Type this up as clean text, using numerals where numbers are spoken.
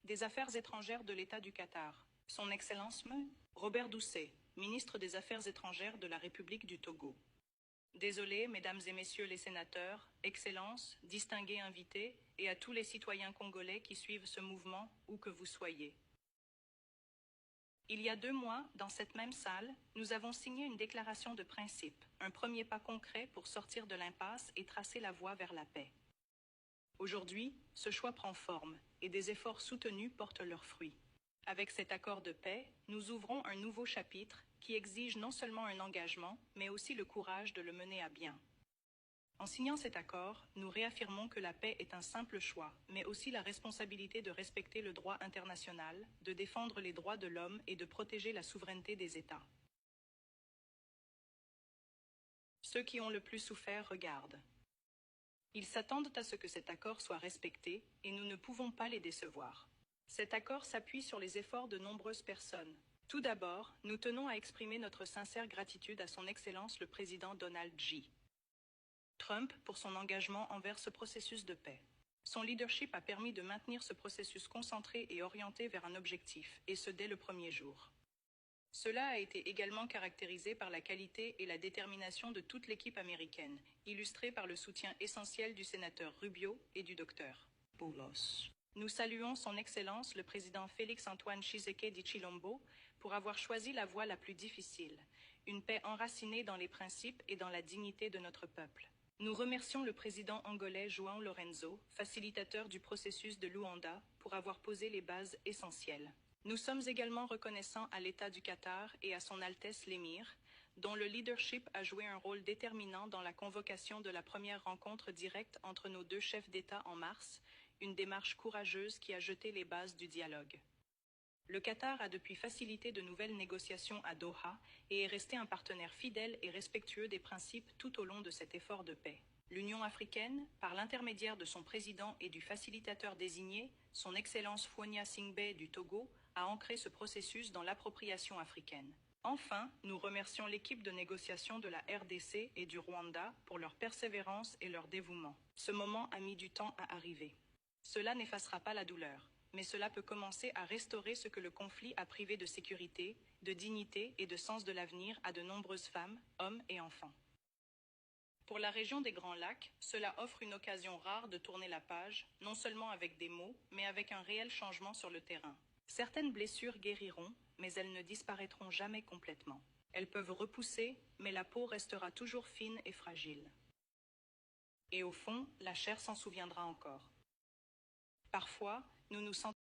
des Affaires étrangères de l'État du Qatar. Son Excellence Robert Doucet, ministre des Affaires étrangères de la République du Togo. Désolé, mesdames et messieurs les sénateurs, Excellences, distingués invités, et à tous les citoyens congolais qui suivent ce mouvement, où que vous soyez. Il y a 2 mois, dans cette même salle, nous avons signé une déclaration de principe, un premier pas concret pour sortir de l'impasse et tracer la voie vers la paix. Aujourd'hui, ce choix prend forme, et des efforts soutenus portent leurs fruits. Avec cet accord de paix, nous ouvrons un nouveau chapitre qui exige non seulement un engagement, mais aussi le courage de le mener à bien. En signant cet accord, nous réaffirmons que la paix est un simple choix, mais aussi la responsabilité de respecter le droit international, de défendre les droits de l'homme et de protéger la souveraineté des États. Ceux qui ont le plus souffert regardent. Ils s'attendent à ce que cet accord soit respecté, et nous ne pouvons pas les décevoir. Cet accord s'appuie sur les efforts de nombreuses personnes. Tout d'abord, nous tenons à exprimer notre sincère gratitude à son Excellence le Président Donald J. Trump pour son engagement envers ce processus de paix. Son leadership a permis de maintenir ce processus concentré et orienté vers un objectif, et ce dès le premier jour. Cela a été également caractérisé par la qualité et la détermination de toute l'équipe américaine, illustrée par le soutien essentiel du sénateur Rubio et du docteur Boulos. Nous saluons son Excellence le président Félix-Antoine Tshisekedi Tshilombo pour avoir choisi la voie la plus difficile, une paix enracinée dans les principes et dans la dignité de notre peuple. Nous remercions le président angolais João Lorenzo, facilitateur du processus de Luanda, pour avoir posé les bases essentielles. Nous sommes également reconnaissants à l'État du Qatar et à son Altesse l'Émir, dont le leadership a joué un rôle déterminant dans la convocation de la première rencontre directe entre nos 2 chefs d'État en mars, une démarche courageuse qui a jeté les bases du dialogue. Le Qatar a depuis facilité de nouvelles négociations à Doha et est resté un partenaire fidèle et respectueux des principes tout au long de cet effort de paix. L'Union africaine, par l'intermédiaire de son président et du facilitateur désigné, son Excellence Phonia Singbe du Togo, a ancré ce processus dans l'appropriation africaine. Enfin, nous remercions l'équipe de négociation de la RDC et du Rwanda pour leur persévérance et leur dévouement. Ce moment a mis du temps à arriver. Cela n'effacera pas la douleur, mais cela peut commencer à restaurer ce que le conflit a privé de sécurité, de dignité et de sens de l'avenir à de nombreuses femmes, hommes et enfants. Pour la région des Grands Lacs, cela offre une occasion rare de tourner la page, non seulement avec des mots, mais avec un réel changement sur le terrain. Certaines blessures guériront, mais elles ne disparaîtront jamais complètement. Elles peuvent repousser, mais la peau restera toujours fine et fragile. Et au fond, la chair s'en souviendra encore. Parfois, nous nous sentons